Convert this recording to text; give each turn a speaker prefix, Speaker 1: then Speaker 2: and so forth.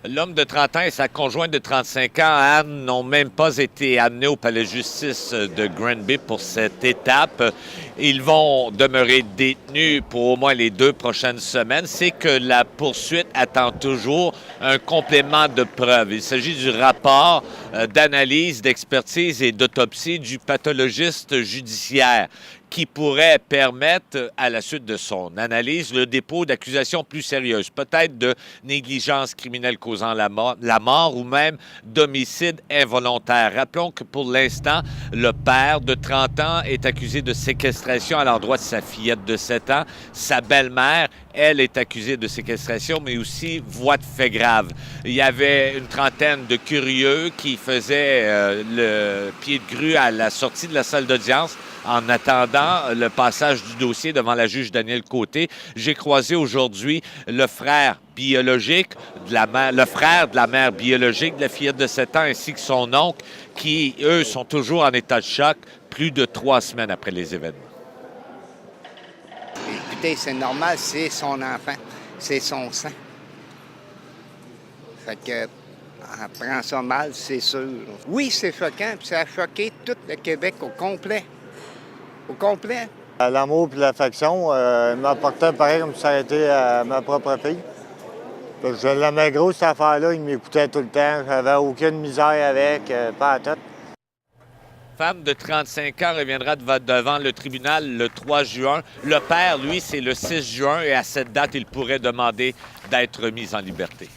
Speaker 1: L'homme de 30 ans et sa conjointe de 35 ans, Anne, n'ont même pas été amenés au palais de justice de Granby pour cette étape. Ils vont demeurer détenus pour au moins les 2 prochaines semaines. C'est que la poursuite attend toujours un complément de preuves. Il s'agit du rapport d'analyse, d'expertise et d'autopsie du pathologiste judiciaire qui pourrait permettre, à la suite de son analyse, le dépôt d'accusations plus sérieuses, peut-être de négligence criminelle causant la mort ou même d'homicide involontaire. Rappelons que pour l'instant, le père de 30 ans est accusé de séquestration à l'endroit de sa fillette de 7 ans. Sa belle-mère, elle, est accusée de séquestration, mais aussi voie de fait grave. Il y avait une trentaine de curieux qui faisaient le pied de grue à la sortie de la salle d'audience en attendant le passage du dossier devant la juge Danielle Côté. J'ai croisé aujourd'hui le frère biologique, le frère de la mère biologique de la fillette de 7 ans ainsi que son oncle qui, eux, sont toujours en état de choc plus de 3 semaines après les événements.
Speaker 2: Écoutez, c'est normal, c'est son enfant, c'est son sang. Fait que, elle prend ça mal, c'est sûr. Oui, c'est choquant, puis ça a choqué tout le Québec au complet. Au complet.
Speaker 3: L'amour et l'affection m'apportait pareil comme si ça avait été ma propre fille. Je l'aimais gros, cette affaire-là. Il m'écoutait tout le temps. J'avais aucune misère avec, pas à tout.
Speaker 1: Femme de 35 ans reviendra devant le tribunal le 3 juin. Le père, lui, c'est le 6 juin et à cette date, il pourrait demander d'être mis en liberté.